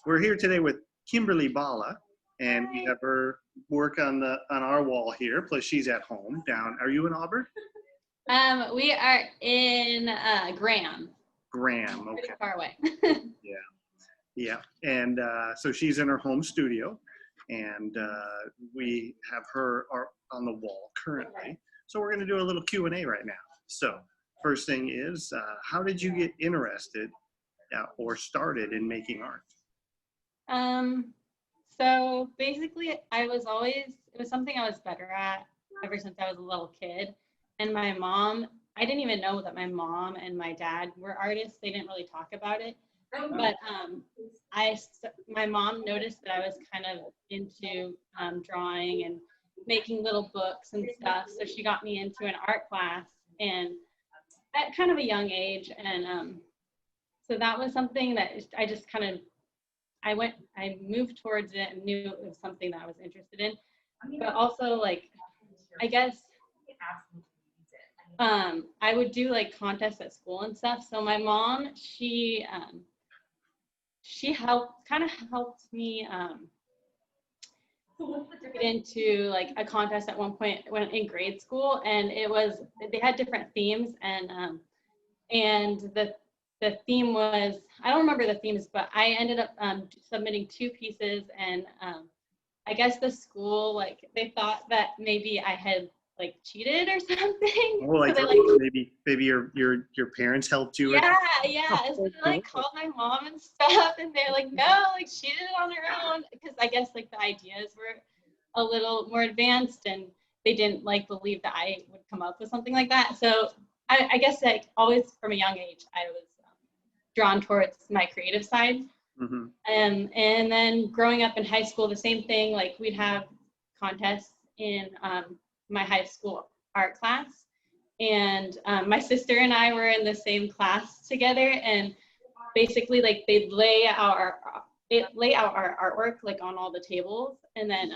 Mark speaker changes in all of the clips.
Speaker 1: We're here today with Kimberly Balla, and we have her work on our wall here. Plus, she's at home down. Are you in Auburn?
Speaker 2: We are in Graham.
Speaker 1: Graham, okay.
Speaker 2: Pretty far away.
Speaker 1: Yeah. And so she's in her home studio, and we have her on the wall currently. So we're going to do a little Q&A right now. So first thing is, how did you get interested or started in making art?
Speaker 2: So basically it was something I was better at ever since I was a little kid. And my mom, I didn't even know that my mom and my dad were artists. They didn't really talk about it. But my mom noticed that I was kind of into drawing and making little books and stuff. So she got me into an art class and at kind of a young age. And so that was something that I just kind of, I moved towards it and knew it was something that I was interested in. But also, like, I guess I would do like contests at school and stuff. So my mom, she helped me get into like a contest at one point when in grade school, and they had different themes, and the theme was, I don't remember the themes, but I ended up submitting 2 pieces, and I guess the school, like, they thought that maybe I had like cheated or something.
Speaker 1: Oh, like,
Speaker 2: so
Speaker 1: maybe your parents helped you.
Speaker 2: Yeah. So they like called my mom and stuff, and they're like, no, like she did it on her own, because I guess like the ideas were a little more advanced, and they didn't like believe that I would come up with something like that. So I guess like always from a young age, I was drawn towards my creative side.
Speaker 1: Mm-hmm.
Speaker 2: And then growing up in high school, the same thing, like we'd have contests in my high school art class, and my sister and I were in the same class together, and basically like they'd lay out our artwork like on all the tables, and then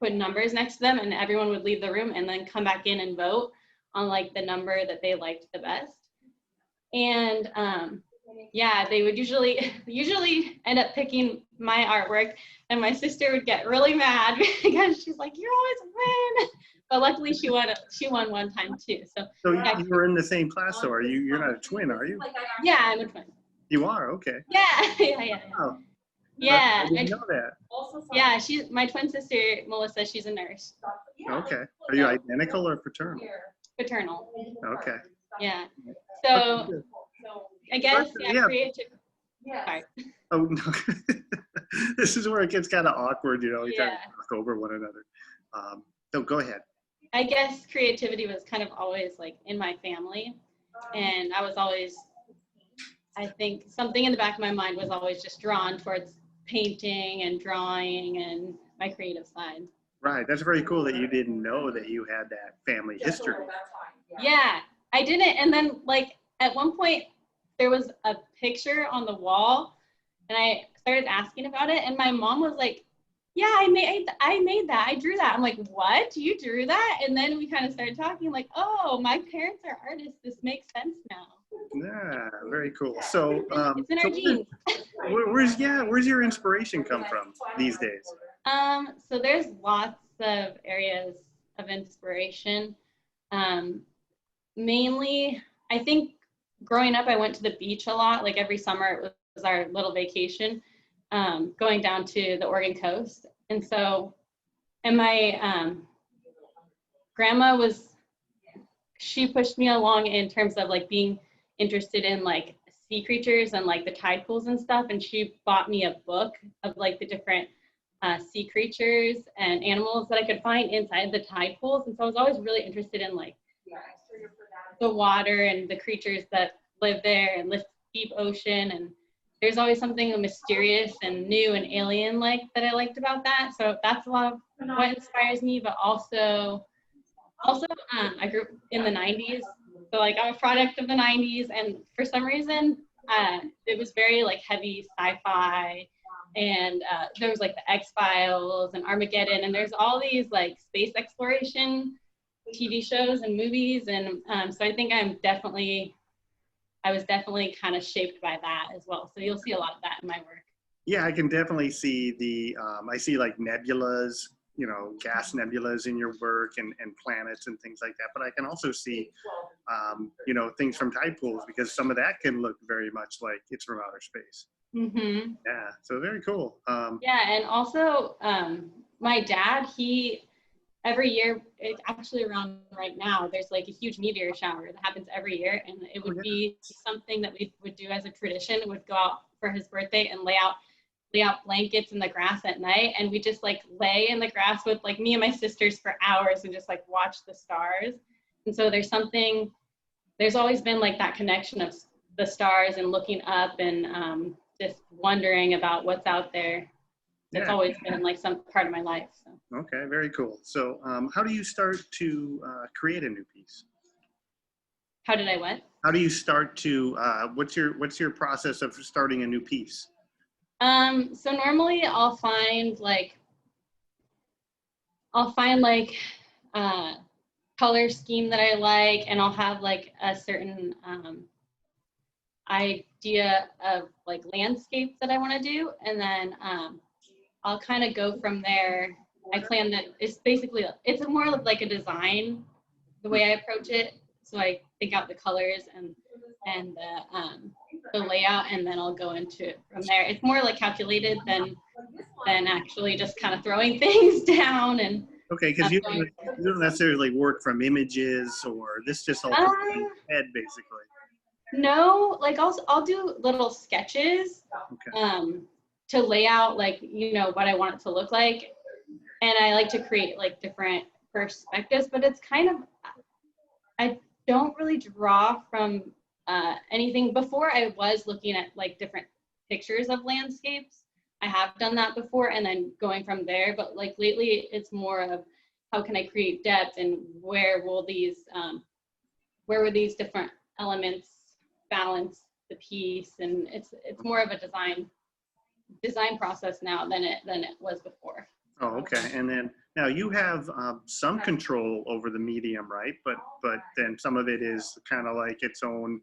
Speaker 2: put numbers next to them, and everyone would leave the room and then come back in and vote on like the number that they liked the best. And they would usually end up picking my artwork, and my sister would get really mad because she's like, you always win. But luckily she won one time too. So
Speaker 1: you were in the same class, though. You're not a twin, are you?
Speaker 2: Yeah, I'm a twin.
Speaker 1: You are? Okay.
Speaker 2: Yeah.
Speaker 1: Oh,
Speaker 2: yeah.
Speaker 1: I didn't know that.
Speaker 2: Yeah, my twin sister, Melissa, she's a nurse.
Speaker 1: Okay. Are you identical or fraternal?
Speaker 2: Paternal.
Speaker 1: Okay.
Speaker 2: Yeah. So I guess, creative.
Speaker 1: Sorry. Oh, no. This is where it gets kind of awkward, you know, you kind of talk over one another. So go ahead.
Speaker 2: I guess creativity was kind of always like in my family. And I was always, I think something in the back of my mind was always just drawn towards painting and drawing and my creative side.
Speaker 1: Right. That's very cool that you didn't know that you had that family history.
Speaker 2: Yeah, I didn't. And then like at one point there was a picture on the wall, and I started asking about it, and my mom was like, yeah, I made that. I drew that. I'm like, what? You drew that? And then we kind of started talking like, oh, my parents are artists. This makes sense now.
Speaker 1: Yeah, very cool. So
Speaker 2: it's in our genes.
Speaker 1: Where's your inspiration come from these days?
Speaker 2: So there's lots of areas of inspiration. Mainly, I think growing up, I went to the beach a lot. Like every summer, it was our little vacation, going down to the Oregon coast. And so, and my grandma she pushed me along in terms of like being interested in like sea creatures and like the tide pools and stuff. And she bought me a book of like the different sea creatures and animals that I could find inside the tide pools. And so I was always really interested in like the water and the creatures that live there and live deep ocean, and there's always something mysterious and new and alien like that I liked about that. So that's a lot of what inspires me. But also I grew up in the 90s, so like I'm a product of the 90s, and for some reason it was very like heavy sci-fi, and there was like the X-Files and Armageddon, and there's all these like space exploration TV shows and movies, and so I think I was definitely kind of shaped by that as well. So you'll see a lot of that in my work.
Speaker 1: Yeah, I can definitely see I see like nebulas, gas nebulas in your work and planets and things like that. But I can also see, things from tide pools, because some of that can look very much like it's from outer space.
Speaker 2: Mm-hmm.
Speaker 1: Yeah, so very cool.
Speaker 2: Yeah, and also my dad, every year, it's actually around right now, there's like a huge meteor shower that happens every year, and it would be something that we would do as a tradition. Would go out for his birthday and lay out blankets in the grass at night, and we just like lay in the grass with like me and my sisters for hours and just like watch the stars. And so there's always been like that connection of the stars and looking up and just wondering about what's out there. It's always been like some part of my life. So.
Speaker 1: Okay, very cool. So how do you start to create a new piece?
Speaker 2: How did I what?
Speaker 1: How do you start to, what's your process of starting a new piece?
Speaker 2: So normally I'll find like color scheme that I like, and I'll have like a certain idea of like landscapes that I want to do, and then I'll kind of go from there. I plan that it's more of like a design, the way I approach it. So I think out the colors and the layout, and then I'll go into it from there. It's more like calculated than actually just kind of throwing things down and.
Speaker 1: Okay, because you don't necessarily work from images, or this just all comes in your head basically.
Speaker 2: No, like I'll do little sketches to lay out like what I want it to look like, and I like to create like different perspectives. But it's kind of, I don't really draw from anything. Before I was looking at like different pictures of landscapes. I have done that before and then going from there. But like lately, it's more of how can I create depth, and where will these different elements balance the piece, and it's more of a design process now than it was before.
Speaker 1: Oh, okay. And then now you have some control over the medium, right? But then some of it is kind of like its own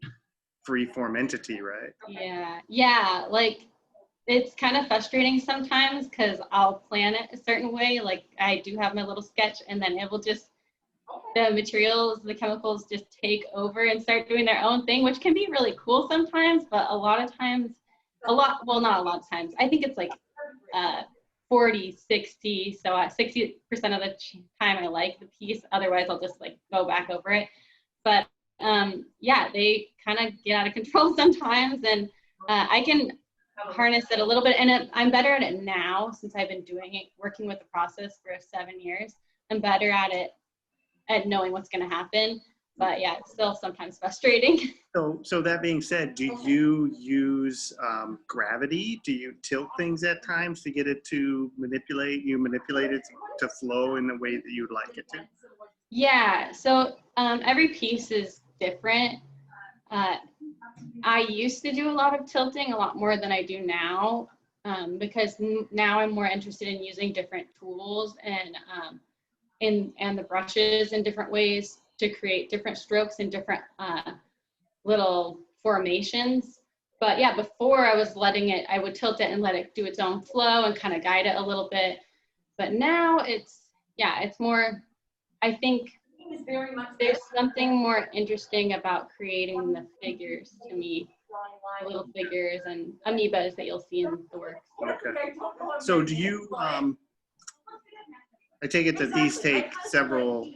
Speaker 1: free form entity, right?
Speaker 2: Yeah. Like it's kind of frustrating sometimes because I'll plan it a certain way. Like I do have my little sketch, and then it will just, the materials, the chemicals just take over and start doing their own thing, which can be really cool sometimes, but a lot of times, not a lot of times. I think it's like 40, 60. So 60% of the time I like the piece. Otherwise, I'll just like go back over it. But they kind of get out of control sometimes, and I can harness it a little bit. And I'm better at it now since I've been working with the process for 7 years. I'm better at it, at knowing what's going to happen. But yeah, it's still sometimes frustrating.
Speaker 1: So that being said, do you use gravity? Do you tilt things at times to get it to manipulate it to flow in the way that you'd like it to?
Speaker 2: Yeah, so every piece is different. I used to do a lot of tilting, a lot more than I do now, because now I'm more interested in using different tools and the brushes in different ways to create different strokes and different little formations. But yeah, before I would tilt it and let it do its own flow and kind of guide it a little bit. But now it's more, I think there's something more interesting about creating the figures to me, the little figures and amoebas that you'll see in the works.
Speaker 1: Okay. So do you, I take it that these take several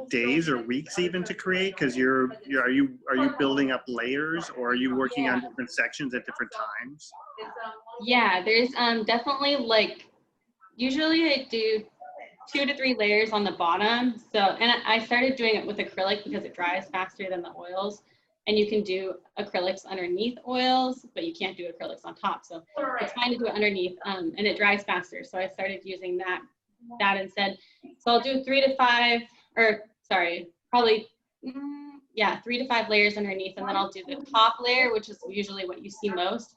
Speaker 1: days or weeks even to create, because are you building up layers, or are you working on different sections at different times?
Speaker 2: Yeah, there's definitely like, usually I do 2 to 3 layers on the bottom. So, and I started doing it with acrylic because it dries faster than the oils, and you can do acrylics underneath oils, but you can't do acrylics on top. So it's fine to do it underneath, and it dries faster. So I started using that instead. So I'll do 3 to 5, or sorry, probably 3 to 5 layers underneath, and then I'll do the top layer, which is usually what you see most.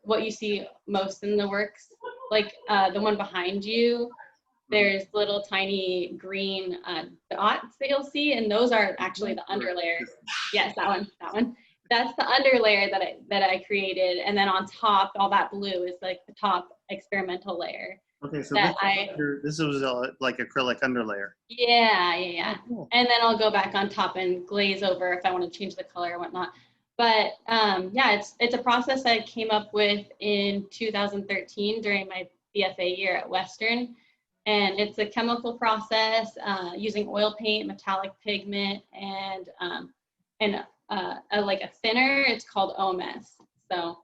Speaker 2: What you see most in the works, like the one behind you, there's little tiny green dots that you'll see, and those are actually the underlayer. Yes, that one. That's the underlayer that I created, and then on top, all that blue is like the top experimental layer.
Speaker 1: Okay, so
Speaker 2: That
Speaker 1: this was like acrylic underlayer.
Speaker 2: yeah.
Speaker 1: Oh, cool.
Speaker 2: And then I'll go back on top and glaze over if I want to change the color or whatnot. But yeah, it's a process I came up with in 2013 during my BFA year at Western. And it's a chemical process using oil paint, metallic pigment, and like a thinner. It's called OMS. So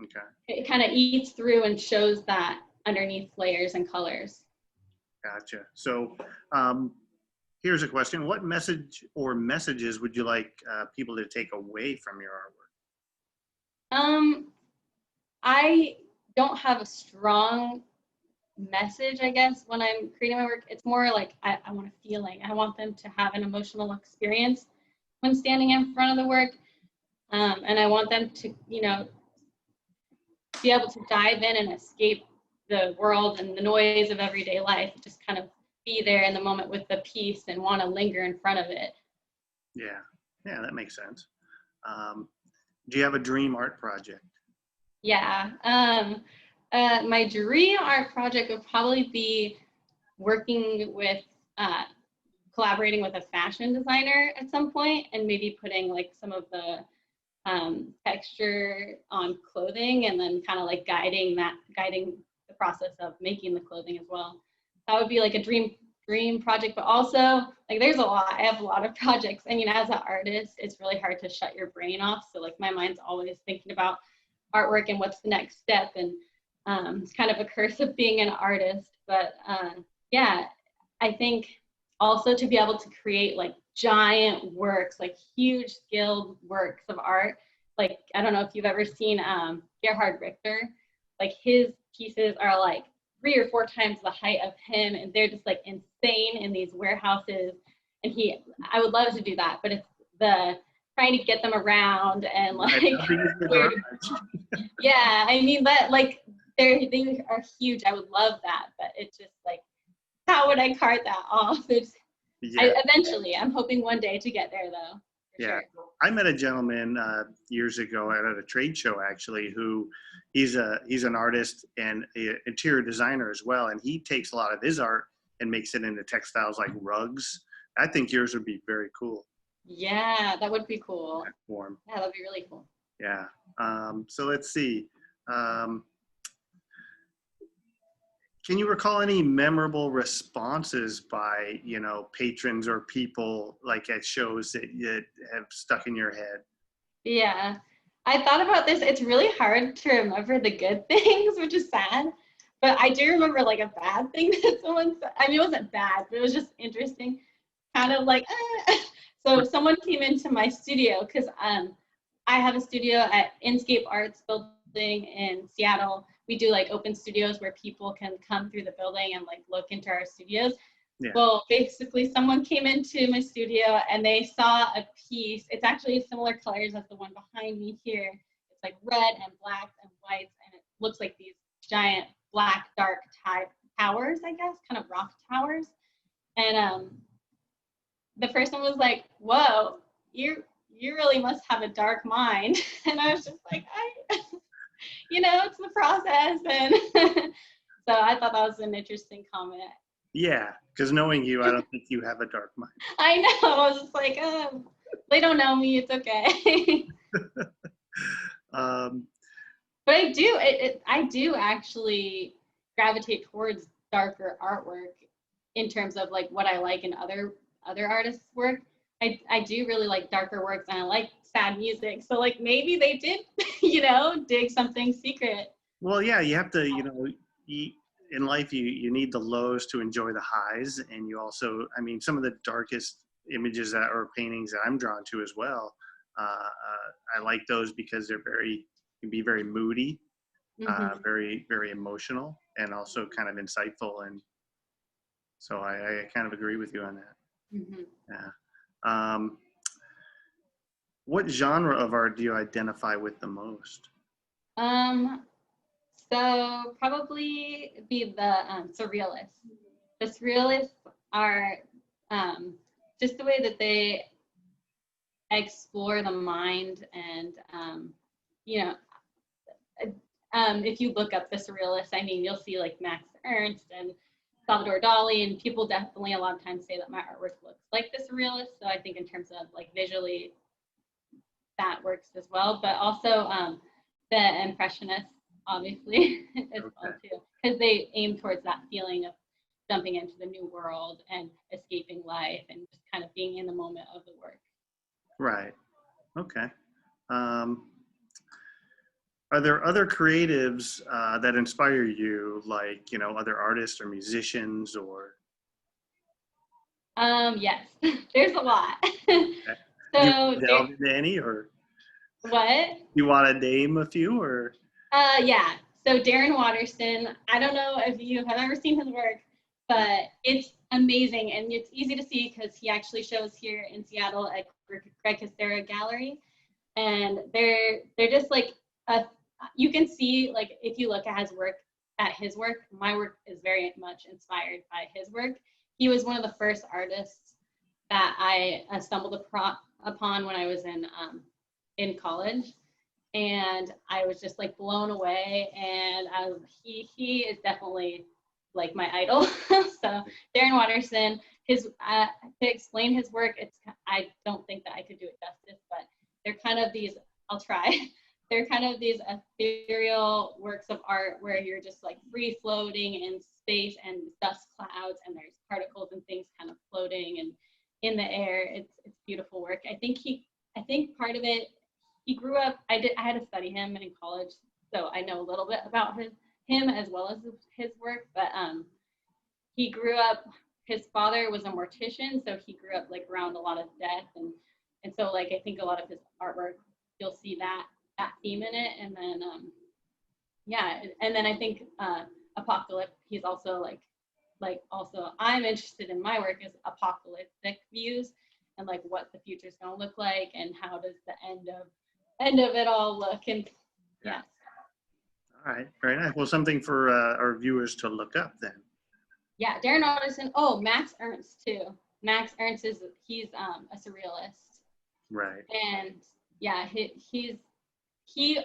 Speaker 1: Okay.
Speaker 2: it kind of eats through and shows that underneath layers and colors.
Speaker 1: Gotcha. So here's a question. What message or messages would you like people to take away from your artwork?
Speaker 2: I don't have a strong message, I guess, when I'm creating my work. It's more like I want a feeling. I want them to have an emotional experience when standing in front of the work. And I want them to, be able to dive in and escape the world and the noise of everyday life, just kind of be there in the moment with the piece and want to linger in front of it.
Speaker 1: Yeah, that makes sense. Do you have a dream art project?
Speaker 2: Yeah. My dream art project would probably be working with, collaborating with a fashion designer at some point, and maybe putting like some of the texture on clothing, and then kind of like guiding the process of making the clothing as well. That would be like a dream project. But also, like, there's a lot. I have a lot of projects. I mean, as an artist, it's really hard to shut your brain off. So like my mind's always thinking about artwork and what's the next step. And it's kind of a curse of being an artist. But yeah, I think also to be able to create like giant works, like huge skilled works of art. Like, I don't know if you've ever seen Gerhard Richter. Like, his pieces are like 3 or 4 times the height of him, and they're just like insane in these warehouses. And I would love to do that, but it's the trying to get them around and like yeah, I mean, that like they are huge. I would love that, but it's just like, how would I cart that off? Eventually, I'm hoping one day to get there, though.
Speaker 1: Yeah,
Speaker 2: sure.
Speaker 1: I met a gentleman years ago at a trade show, actually, who he's an artist and an interior designer as well, and he takes a lot of his art and makes it into textiles like rugs. I think yours would be very cool.
Speaker 2: Yeah, that would be cool.
Speaker 1: Form.
Speaker 2: Yeah, that'd be really cool.
Speaker 1: Yeah. So let's see. Can you recall any memorable responses by, patrons or people like at shows that have stuck in your head?
Speaker 2: Yeah, I thought about this. It's really hard to remember the good things, which is sad. But I do remember like a bad thing that someone said. I mean, it wasn't bad, but it was just interesting. Kind of like, So someone came into my studio because I have a studio at Inscape Arts building in Seattle. We do like open studios where people can come through the building and like look into our studios. Yeah. Well, basically someone came into my studio and they saw a piece. It's actually similar colors as the one behind me here. It's like red and black and white, and it looks like these giant black dark towers, I guess, kind of rock towers. And the person was like, "Whoa, you really must have a dark mind." And I was just like, it's the process. And so I thought that was an interesting comment.
Speaker 1: Yeah, because knowing you, I don't think you have a dark mind.
Speaker 2: I know. I was just like, they don't know me. It's okay. But I do. I do actually gravitate towards darker artwork in terms of like what I like in other artists' work. I do really like darker works, and I like sad music. So like maybe they did, dig something secret.
Speaker 1: Well, yeah, you have to, in life, you need the lows to enjoy the highs. And you also, I mean, some of the darkest images or paintings that I'm drawn to as well, I like those because can be very moody, very, very emotional, and also kind of insightful. And so I kind of agree with you on that. Mm-hmm. Yeah. What genre of art do you identify with the most?
Speaker 2: So probably be the surrealists. The surrealists are just the way that they explore the mind. And you know, if you look up the surrealists, I mean, you'll see like Max Ernst and Salvador Dali, and people definitely a lot of times say that my artwork looks like the surrealists. So I think in terms of like visually, that works as well. But also the impressionists, obviously, as well too, because they aim towards that feeling of jumping into the new world and escaping life and just kind of being in the moment of the work.
Speaker 1: Right. Okay. Are there other creatives that inspire you, like, you know, other artists or musicians or?
Speaker 2: Yes, there's a lot.
Speaker 1: Okay.
Speaker 2: So
Speaker 1: Do you delve into any, or
Speaker 2: what?
Speaker 1: you want to name a few, or?
Speaker 2: Yeah. So Darren Waterston, I don't know if you have ever seen his work, but it's amazing, and it's easy to see because he actually shows here in Seattle at Greg Castera Gallery, and they're just like you can see, like, if you look at his work, my work is very much inspired by his work. He was one of the first artists that I stumbled upon when I was in college, and I was just like blown away. And he is definitely like my idol. So Darren Waterston, to explain his work, I don't think that I could do it justice, but they're kind of these. I'll try. They're kind of these ethereal works of art where you're just like free floating in space and dust clouds, and there's particles and things kind of floating and in the air. It's beautiful work. I think part of it, he grew up. I had to study him in college, so I know a little bit about him as well as his work. But he grew up. His father was a mortician, so he grew up like around a lot of death, and so like I think a lot of his artwork, you'll see that theme in it. And then yeah, and then I think Apocalypse, he's also like also I'm interested in my work is apocalyptic views and like what the future is going to look like and how does the end of it all look. And yeah.
Speaker 1: All right, very nice. Well, something for our viewers to look up then.
Speaker 2: Yeah, Darren Waterston. Oh, Max Ernst too. Max Ernst he's a surrealist.
Speaker 1: Right.
Speaker 2: And yeah, he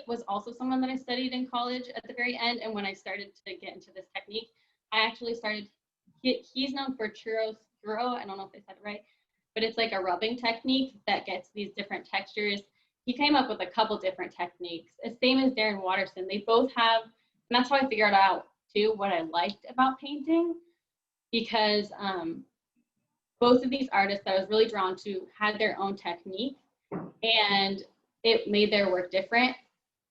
Speaker 2: was also someone that I studied in college at the very end. And when I started to get into this technique, I actually started, he's known for churroscuro. I don't know if I said it right, but it's like a rubbing technique that gets these different textures. He came up with a couple different techniques, same as Darren Waterston. They both have, and that's how I figured out too what I liked about painting, because both of these artists that I was really drawn to had their own technique, and it made their work different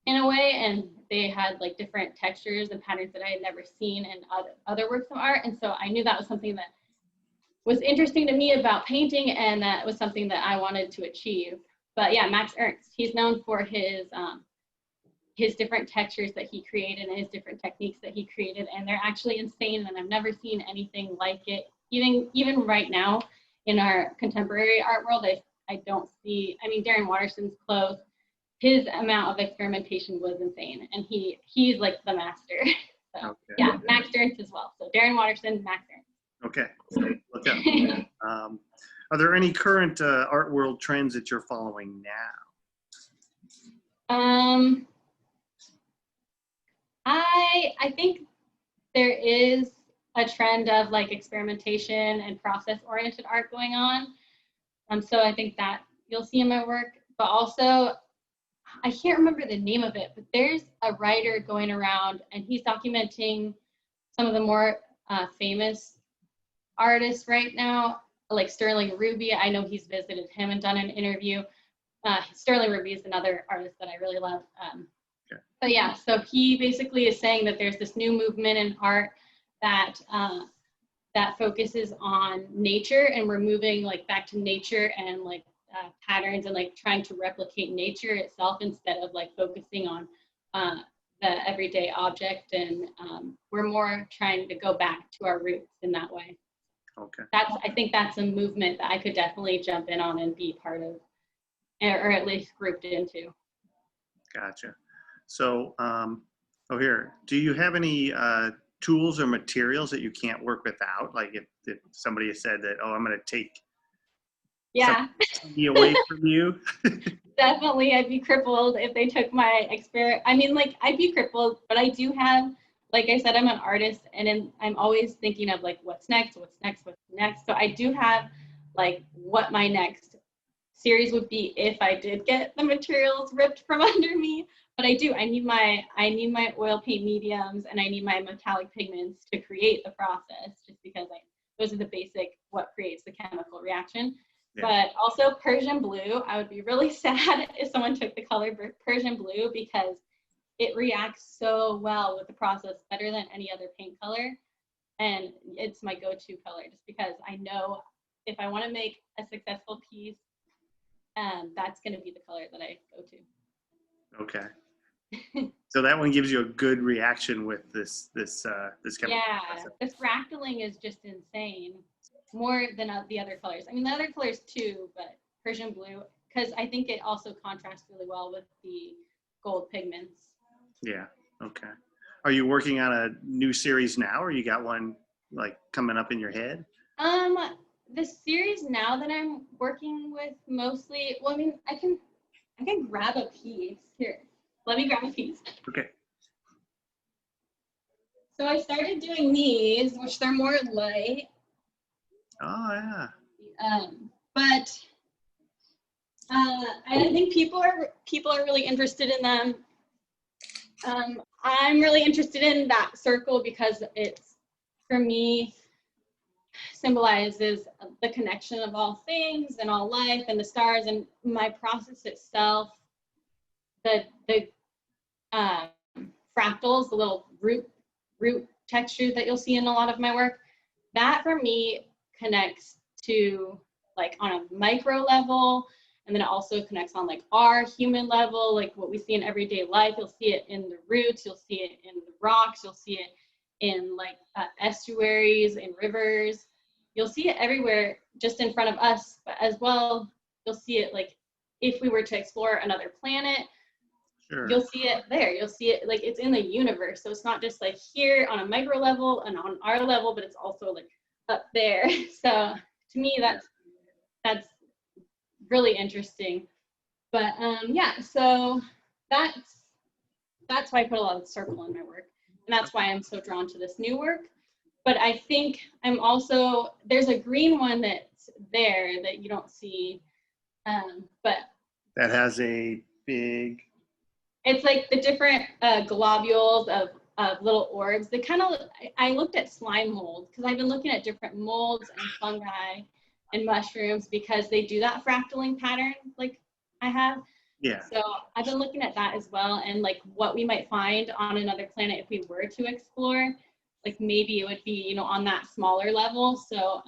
Speaker 2: in a way, and they had like different textures and patterns that I had never seen in other works of art. And so I knew that was something that was interesting to me about painting, and that was something that I wanted to achieve. But yeah, Max Ernst, he's known for his different textures that he created and his different techniques that he created, and they're actually insane, and I've never seen anything like it. Even right now in our contemporary art world, I don't see, I mean, Darren Waterston's clothes, his amount of experimentation was insane, and he's like the master. So okay. Yeah, Max Ernst as well. So Darren Waterston, Max Ernst.
Speaker 1: Okay, so look up. Are there any current art world trends that you're following now?
Speaker 2: I think there is a trend of like experimentation and process-oriented art going on. So I think that you'll see in my work, but also I can't remember the name of it, but there's a writer going around and he's documenting some of the more famous artists right now, like Sterling Ruby. I know he's visited him and done an interview. Sterling Ruby is another artist that I really love. Okay. But yeah, so he basically is saying that there's this new movement in art that that focuses on nature, and we're moving like back to nature and like patterns and like trying to replicate nature itself instead of like focusing on the everyday object. And we're more trying to go back to our roots in that way.
Speaker 1: Okay.
Speaker 2: I think that's a movement that I could definitely jump in on and be part of, or at least grouped into.
Speaker 1: Gotcha. So, here, do you have any tools or materials that you can't work without? Like if somebody has said that, oh, I'm going to take
Speaker 2: Yeah,
Speaker 1: be away from you.
Speaker 2: definitely. I'd be crippled if they took my experience. I mean, like, I'd be crippled, but I do have, like I said, I'm an artist, and I'm always thinking of like, what's next, what's next, what's next. So I do have like what my next series would be if I did get the materials ripped from under me. But I do. I need my oil paint mediums, and I need my metallic pigments to create the process, just because those are the basic what creates the chemical reaction.
Speaker 1: Yeah.
Speaker 2: But also Persian blue, I would be really sad if someone took the color Persian blue, because it reacts so well with the process, better than any other paint color. And it's my go-to color, just because I know if I want to make a successful piece, that's going to be the color that I go to.
Speaker 1: Okay. So that one gives you a good reaction with this chemical
Speaker 2: Yeah,
Speaker 1: process.
Speaker 2: this fractaling is just insane, more than the other colors. I mean, the other colors too, but Persian blue, because I think it also contrasts really well with the gold pigments.
Speaker 1: Yeah. Okay. Are you working on a new series now, or you got one like coming up in your head?
Speaker 2: The series now that I'm working with mostly, well, I mean, I can grab a piece here. Let me grab a piece.
Speaker 1: Okay.
Speaker 2: So I started doing these, which they're more light,
Speaker 1: Oh yeah.
Speaker 2: but I think people are really interested in them. I'm really interested in that circle because it's, for me, symbolizes the connection of all things and all life and the stars, and my process itself. The fractals, the little root texture that you'll see in a lot of my work, that for me connects to like on a micro level, and then it also connects on like our human level, like what we see in everyday life. You'll see it in the roots, you'll see it in the rocks, you'll see it in like estuaries, in rivers. You'll see it everywhere just in front of us, but as well, you'll see it like if we were to explore another planet,
Speaker 1: Sure.
Speaker 2: you'll see it there. You'll see it like it's in the universe. So it's not just like here on a micro level and on our level, but it's also like up there. So to me, that's really interesting. But yeah, so that's why I put a lot of circle in my work, and that's why I'm so drawn to this new work. But I think I'm also, there's a green one that's there that you don't see, but
Speaker 1: That has a big.
Speaker 2: it's like the different globules of little orbs. They kind of, I looked at slime mold because I've been looking at different molds and fungi and mushrooms because they do that fractaling pattern like I have.
Speaker 1: Yeah.
Speaker 2: So I've been looking at that as well, and like what we might find on another planet if we were to explore. Like maybe it would be, you know, on that smaller level. So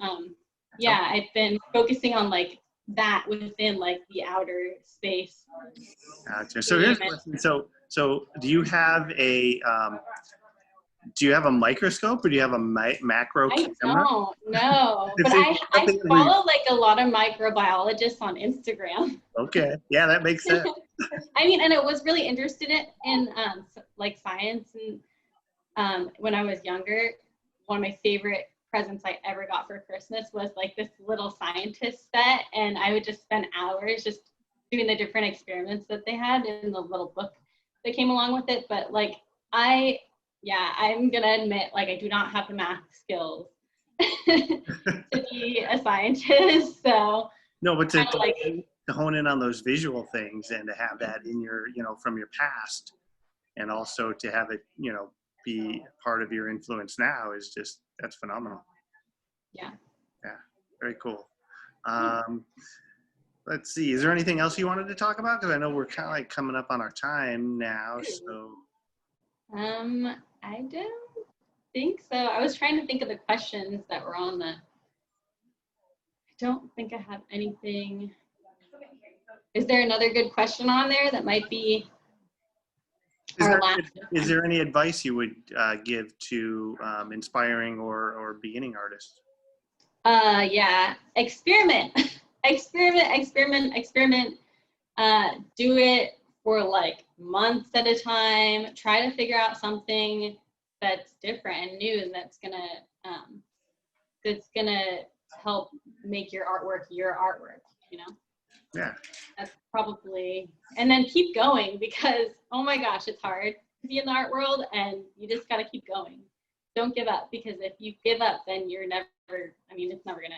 Speaker 2: yeah, I've been focusing on like that within like the outer space.
Speaker 1: Gotcha. So here's a question. So do you have a microscope, or do you have a macro
Speaker 2: I
Speaker 1: camera?
Speaker 2: don't know, but
Speaker 1: See,
Speaker 2: I follow like a lot of microbiologists on Instagram.
Speaker 1: Okay. Yeah, that makes sense.
Speaker 2: I mean, and I was really interested in like science, and when I was younger, one of my favorite presents I ever got for Christmas was like this little scientist set, and I would just spend hours just doing the different experiments that they had in the little book that came along with it. But like I'm gonna admit, like I do not have the math skills to be a scientist. So
Speaker 1: No, but to
Speaker 2: like,
Speaker 1: hone in on those visual things and to have that in your, from your past, and also to have it, be part of your influence now is just, that's phenomenal.
Speaker 2: yeah.
Speaker 1: Yeah, very cool. Let's see, is there anything else you wanted to talk about? Because I know we're kind of like coming up on our time now, so.
Speaker 2: I don't think so. I was trying to think of the questions that were on the, I don't think I have anything. Is there another good question on there that might be
Speaker 1: Is there any advice you would give to inspiring or beginning artists?
Speaker 2: Yeah, experiment. Experiment. Do it for like months at a time. Try to figure out something that's different and new, and that's gonna help make your artwork your artwork. you know?
Speaker 1: Yeah.
Speaker 2: That's probably, and then keep going, because, oh my gosh, it's hard to be in the art world, and you just got to keep going. Don't give up, because if you give up, then you're never, I mean, it's never gonna,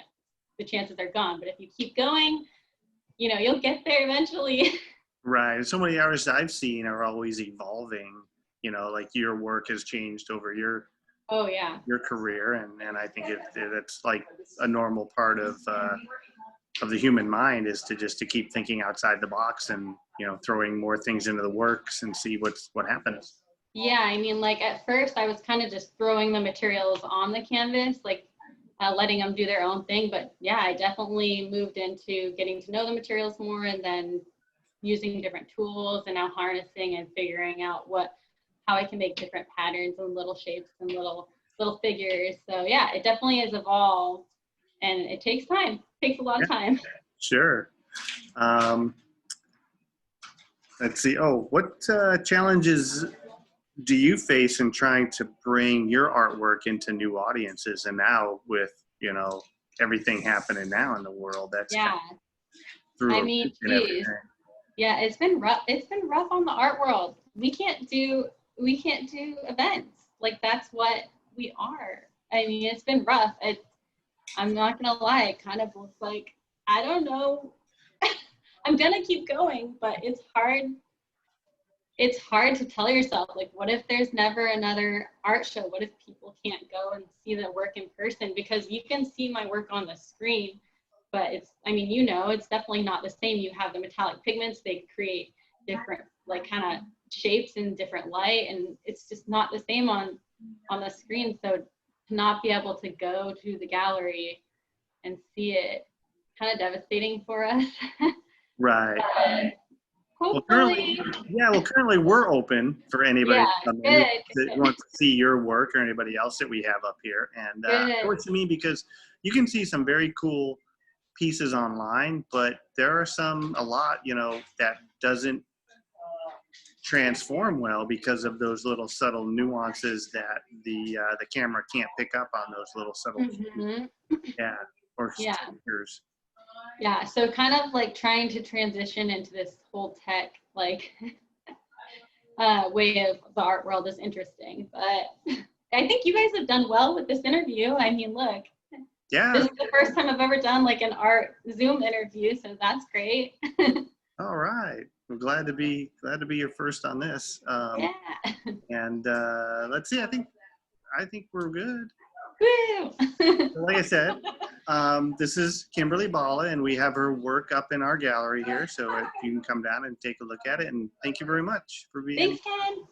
Speaker 2: the chances are gone. But if you keep going, you know, you'll get there eventually.
Speaker 1: Right. So many artists I've seen are always evolving, you know, like your work has changed over
Speaker 2: Oh yeah.
Speaker 1: your career. And I think it's like a normal part of the human mind is to keep thinking outside the box and, you know, throwing more things into the works and see what happens.
Speaker 2: Yeah, I mean, like at first I was kind of just throwing the materials on the canvas, like letting them do their own thing. But yeah, I definitely moved into getting to know the materials more, and then using different tools, and now harnessing and figuring out how I can make different patterns and little shapes and little figures. So yeah, it definitely has evolved, and it takes time. It takes a lot
Speaker 1: Yeah,
Speaker 2: of time.
Speaker 1: sure. Um, let's see. Oh, what challenges do you face in trying to bring your artwork into new audiences? And now with, you know, everything happening now in the world, that's kind
Speaker 2: Yeah,
Speaker 1: of through
Speaker 2: I
Speaker 1: a
Speaker 2: mean,
Speaker 1: roof and
Speaker 2: geez.
Speaker 1: everything.
Speaker 2: Yeah, it's been rough. It's been rough on the art world. We can't do events. Like that's what we are. I mean, it's been rough. I'm not gonna lie, it kind of looks like, I don't know. I'm gonna keep going, but it's hard. It's hard to tell yourself, like, what if there's never another art show? What if people can't go and see the work in person? Because you can see my work on the screen, but I mean, you know, it's definitely not the same. You have the metallic pigments, they create different, like, kind of shapes in different light, and it's just not the same on the screen. So to not be able to go to the gallery and see it, kind of devastating for us.
Speaker 1: Right. Well,
Speaker 2: Hopefully,
Speaker 1: currently we're open for anybody
Speaker 2: yeah,
Speaker 1: to come in
Speaker 2: good,
Speaker 1: that
Speaker 2: good,
Speaker 1: wants to see your work or anybody else that we have up here. And I know
Speaker 2: good.
Speaker 1: what you mean, because you can see some very cool pieces online, but there are a lot, you know, that doesn't transform well because of those little subtle nuances that the camera can't pick up on, those little subtle
Speaker 2: Mhm.
Speaker 1: yeah, or
Speaker 2: Yeah.
Speaker 1: textures.
Speaker 2: Yeah, so kind of like trying to transition into this whole tech, like, way of the art world is interesting. But I think you guys have done well with this interview. I mean, look,
Speaker 1: Yeah.
Speaker 2: this is the first time I've ever done like an art Zoom interview, so that's great.
Speaker 1: All right. We're glad to be your first on this.
Speaker 2: Yeah.
Speaker 1: And let's see. I think we're good.
Speaker 2: Woo!
Speaker 1: Like I said, this is Kimberly Balla, and we have her work up in our gallery here, so you can come down and take a look at it. And thank you very much for being.
Speaker 2: Thanks, Ken.